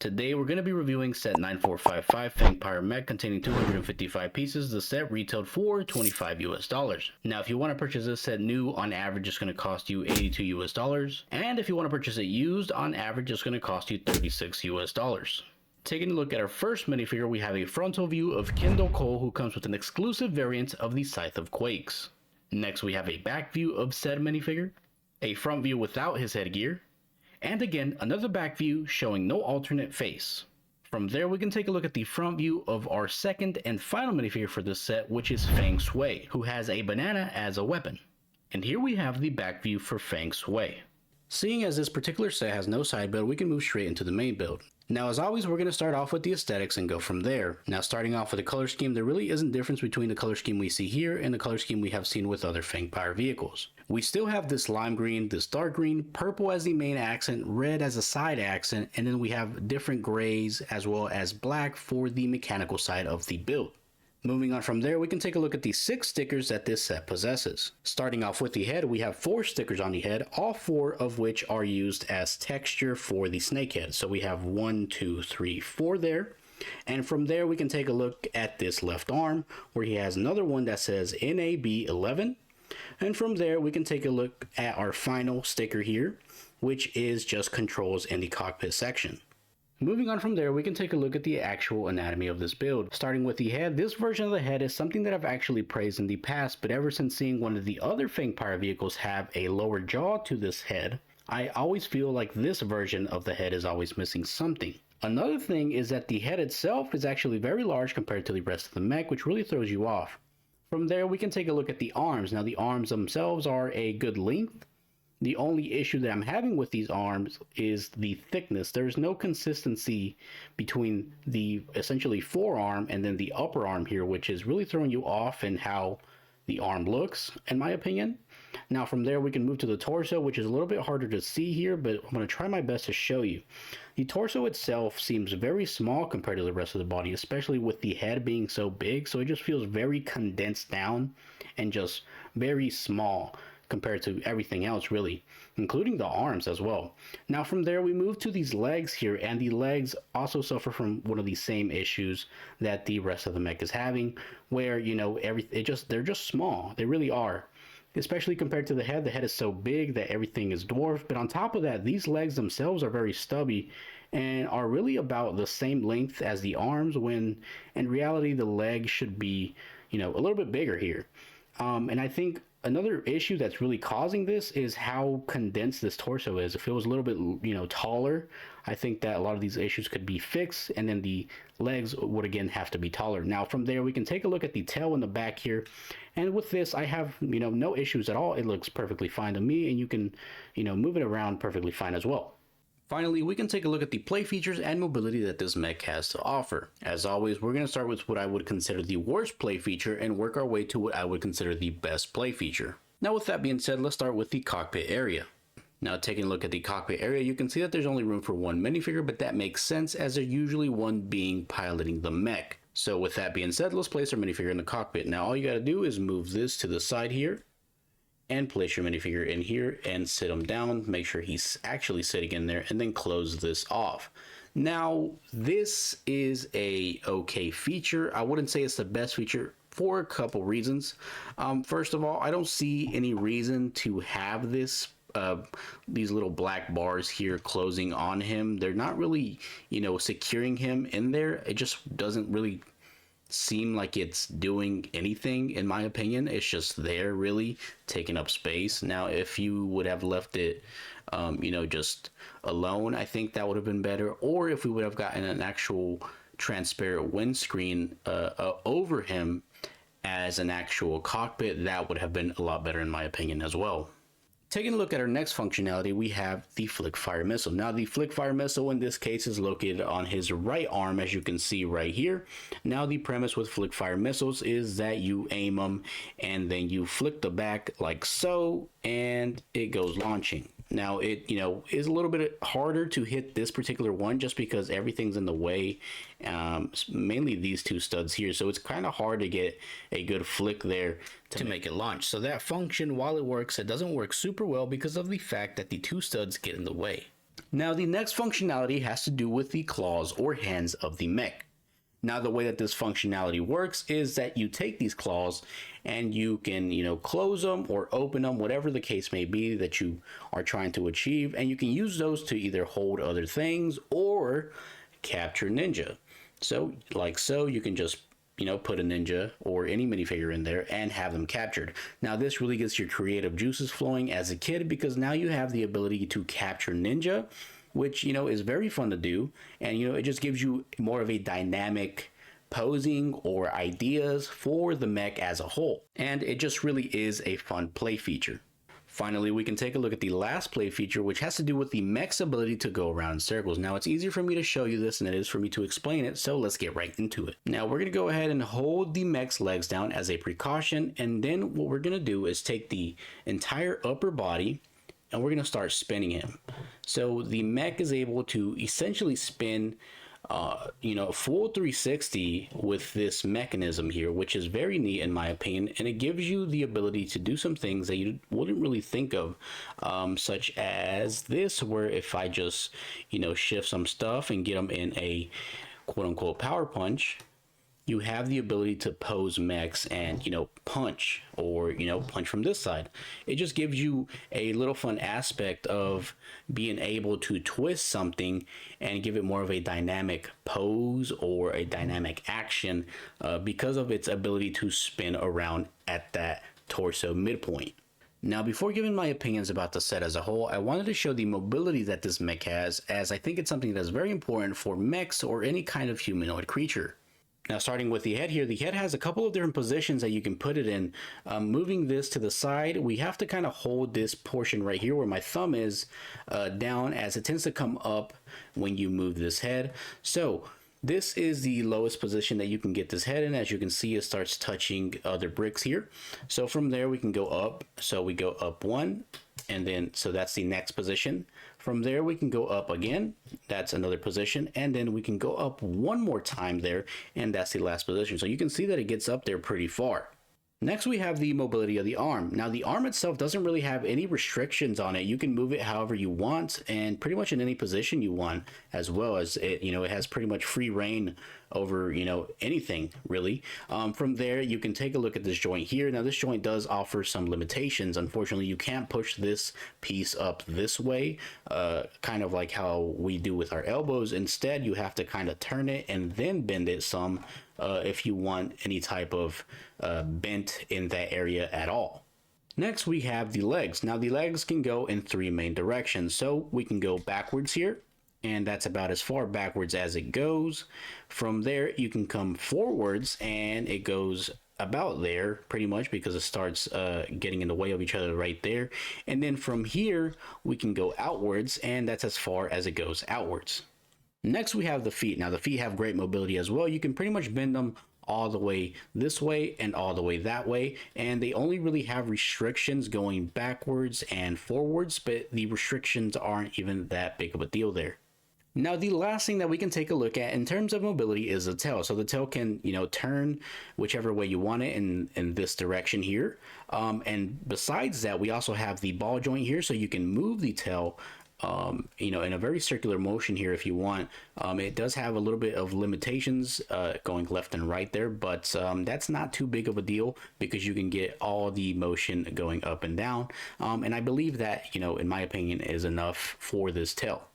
Today we're going to be reviewing set 9455 Fangpyre Mech containing 255 pieces. The set retailed for $25 US. Now if you want to purchase this set new, on average it's going to cost you $82 US. And if you want to purchase it used, on average it's going to cost you $36 US. Taking a look at our first minifigure, we have a frontal view of Kendall Cole, who comes with an exclusive variant of the Scythe of Quakes. Next we have a back view of said minifigure, a front view without his headgear, and again another back view showing no alternate face. From there we can take a look at the front view of our second and final minifigure for this set, which is Fang Shui, who has a banana as a weapon. And here we have the back view for Fang Shui. Seeing as this particular set has no side build, we can move straight into the main build. Now as always, we're going to start off with the aesthetics and go from there. Now starting off with the color scheme, there really isn't difference between the color scheme we see here and the color scheme we have seen with other Fangpyre vehicles. We still have this lime green, this dark green, purple as the main accent, red as a side accent, and then we have different grays as well as black for the mechanical side of the build. Moving on from there, we can take a look at the 6 stickers that this set possesses. Starting off with the head, we have 4 stickers on the head, all 4 of which are used as texture for the snake head. So we have 1, 2, 3, 4 there. And from there, we can take a look at this left arm, where he has another one that says NAB11. And from there, we can take a look at our final sticker here, which is just controls in the cockpit section. Moving on from there, we can take a look at the actual anatomy of this build. Starting with the head, this version of the head is something that I've actually praised in the past, but ever since seeing one of the other Fangpyre vehicles have a lower jaw to this head, I always feel like this version of the head is always missing something. Another thing is that the head itself is actually very large compared to the rest of the mech, which really throws you off. From there, we can take a look at the arms. Now the arms themselves are a good length. The only issue that I'm having with these arms is the thickness. There's no consistency between the essentially forearm and then the upper arm here, which is really throwing you off in how the arm looks, in my opinion. Now from there we can move to the torso, which is a little bit harder to see here, but I'm going to try my best to show you. The torso itself seems very small compared to the rest of the body, especially with the head being so big, so it just feels very condensed down and just very small compared to everything else, really, including the arms as well. Now from there we move to these legs here, and the legs also suffer from one of the same issues that the rest of the mech is having, where, you know, they're just small. They really are. Especially compared to the head. The head is so big that everything is dwarfed, but on top of that, these legs themselves are very stubby and are really about the same length as the arms, when in reality the legs should be, you know, a little bit bigger here. And I think another issue that's really causing this is how condensed this torso is. If it was a little bit, you know, taller, I think that a lot of these issues could be fixed, and then the legs would again have to be taller. Now from there we can take a look at the tail in the back here, and with this I have, you know, no issues at all. It looks perfectly fine to me, and you can, you know, move it around perfectly fine as well. Finally, we can take a look at the play features and mobility that this mech has to offer. As always, we're going to start with what I would consider the worst play feature and work our way to what I would consider the best play feature. Now with that being said, let's start with the cockpit area. Now taking a look at the cockpit area, you can see that there's only room for one minifigure, but that makes sense as there's usually one being piloting the mech. So with that being said, let's place our minifigure in the cockpit. Now all you got to do is move this to the side here, and place your minifigure in here and sit him down. Make sure he's actually sitting in there, and then close this off. Now this is a okay feature. I wouldn't say it's the best feature for a couple reasons. First of all, I don't see any reason to have this these little black bars here closing on him. They're not really, you know, securing him in there. It just doesn't really seem like it's doing anything, in my opinion. It's just there, really taking up space. Now if you would have left it you know, just alone, I think that would have been better. Or if we would have gotten an actual transparent windscreen over him as an actual cockpit, that would have been a lot better, in my opinion, as well. Taking a look at our next functionality, we have the Flickfire missile. Now the Flickfire missile in this case is located on his right arm, as you can see right here. Now the premise with Flickfire missiles is that you aim them and then you flick the back like so, and it goes launching. Now it, you know, is a little bit harder to hit this particular one just because everything's in the way, mainly these two studs here, so it's kind of hard to get a good flick there to make it launch. So that function, while it works, it doesn't work super well because of the fact that the two studs get in the way. Now the next functionality has to do with the claws or hands of the mech. Now the way that this functionality works is that you take these claws and you can, close them or open them, whatever the case may be that you are trying to achieve, and you can use those to either hold other things or capture ninja. So like so, you can just put a ninja or any minifigure in there and have them captured. Now this really gets your creative juices flowing as a kid, because now you have the ability to capture ninja, which is very fun to do, and it just gives you more of a dynamic posing or ideas for the mech as a whole, and it just really is a fun play feature. Finally, we can take a look at the last play feature, which has to do with the mech's ability to go around in circles. Now, it's easier for me to show you this than it is for me to explain it, so let's get right into it. Now, we're going to go ahead and hold the mech's legs down as a precaution, and then what we're going to do is take the entire upper body and we're going to start spinning him. So the mech is able to essentially spin full 360 with this mechanism here, which is very neat in my opinion, and it gives you the ability to do some things that you wouldn't really think of, such as this, where if I just shift some stuff and get them in a quote-unquote power punch, you have the ability to pose mechs and punch, or punch from this side. It just gives you a little fun aspect of being able to twist something and give it more of a dynamic pose or a dynamic action, because of its ability to spin around at that torso midpoint. Now, before giving my opinions about the set as a whole, I wanted to show the mobility that this mech has, as I think it's something that's very important for mechs or any kind of humanoid creature. Now, starting with the head here, the head has a couple of different positions that you can put it in. Moving this to the side, we have to kind of hold this portion right here where my thumb is down, as it tends to come up when you move this head. So this is the lowest position that you can get this head in. As you can see, it starts touching other bricks here. So from there we can go up. So we go up one, and then so that's the next position. From there we can go up again, that's another position, and then we can go up one more time there, and that's the last position. So you can see that it gets up there pretty far. Next, we have the mobility of the arm. Now, the arm itself doesn't really have any restrictions on it. You can move it however you want, and pretty much in any position you want, as well as it, it has pretty much free reign over, anything really. From there, you can take a look at this joint here. Now, this joint does offer some limitations. Unfortunately, you can't push this piece up this way, kind of like how we do with our elbows. Instead, you have to kind of turn it and then bend it some, if you want any type of bent in that area at all. Next, we have the legs. Now, the legs can go in three main directions. So we can go backwards here, and that's about as far backwards as it goes. From there, you can come forwards, and it goes about there pretty much, because it starts getting in the way of each other right there. And then from here, we can go outwards, and that's as far as it goes outwards. Next, we have the feet. Now, the feet have great mobility as well. You can pretty much bend them all the way this way and all the way that way, and they only really have restrictions going backwards and forwards, but the restrictions aren't even that big of a deal there. Now, the last thing that we can take a look at in terms of mobility is the tail. So the tail can, turn whichever way you want it in this direction here. And besides that, we also have the ball joint here, so you can move the tail in a very circular motion here if you want. It does have a little bit of limitations going left and right there, but that's not too big of a deal, because you can get all the motion going up and down. And I believe that, in my opinion, is enough for this tail.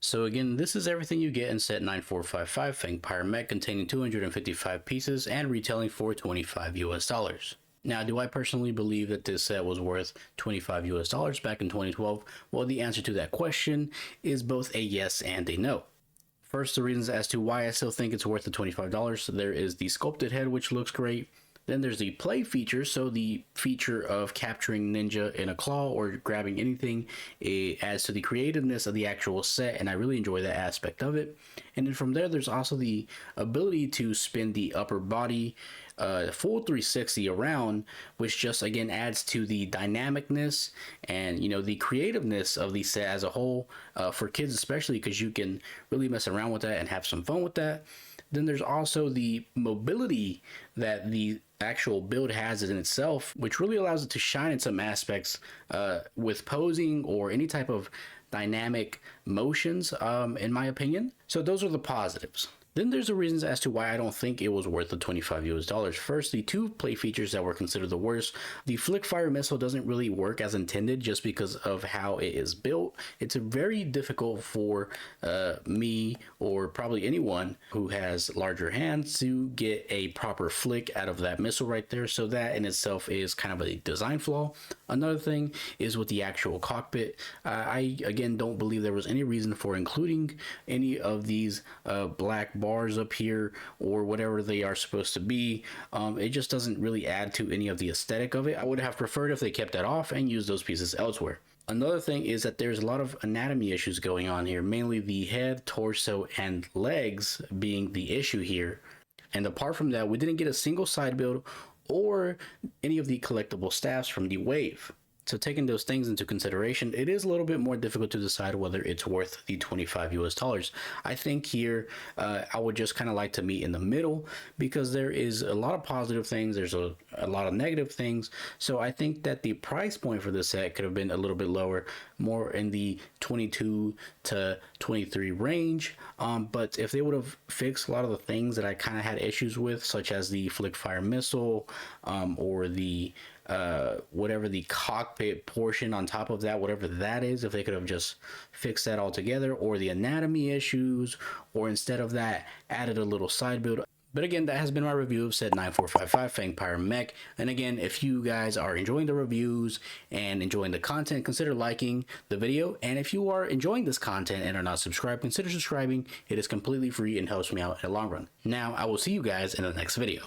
So again, this is everything you get in set 9455 Fangpyre Mech, containing 255 pieces and retailing for $25 US. Now, do I personally believe that this set was worth $25 US back in 2012? Well, the answer to that question is both a yes and a no. First, the reasons as to why I still think it's worth the $25. So there is the sculpted head, which looks great. Then there's the play feature, so the feature of capturing ninja in a claw or grabbing anything. It adds to the creativeness of the actual set, and I really enjoy that aspect of it. And then from there, there's also the ability to spin the upper body full 360 around, which just again adds to the dynamicness and the creativeness of the set as a whole, for kids especially, because you can really mess around with that and have some fun with that. Then there's also the mobility that the actual build has in itself, which really allows it to shine in some aspects with posing or any type of dynamic motions, in my opinion. So those are the positives. Then there's the reasons as to why I don't think it was worth the 25 US dollars. First, the two play features that were considered the worst. The Fangpyre missile doesn't really work as intended just because of how it is built. It's very difficult for me, or probably anyone who has larger hands, to get a proper flick out of that missile right there. So that in itself is kind of a design flaw. Another thing is with the actual cockpit. I again don't believe there was any reason for including any of these black bars up here or whatever they are supposed to be. It just doesn't really add to any of the aesthetic of it. I would have preferred if they kept that off and used those pieces elsewhere. Another thing is that there's a lot of anatomy issues going on here, mainly the head, torso, and legs being the issue here. And apart from that, we didn't get a single side build or any of the collectible staffs from the wave. So taking those things into consideration, it is a little bit more difficult to decide whether it's worth the 25 US dollars. I think here I would just kind of like to meet in the middle, because there is a lot of positive things, there's a lot of negative things. So I think that the price point for this set could have been a little bit lower, more in the 22 to 23 range. But if they would have fixed a lot of the things that I kind of had issues with, such as the Fangpyre missile, or the whatever the cockpit portion on top of that, whatever that is, if they could have just fixed that all together, or the anatomy issues, or instead of that added a little side build. But again, that has been my review of set 9455 Fangpyre Mech. And again, if you guys are enjoying the reviews and enjoying the content, consider liking the video. And if you are enjoying this content and are not subscribed, consider subscribing. It is completely free and helps me out in the long run. Now, I will see you guys in the next video.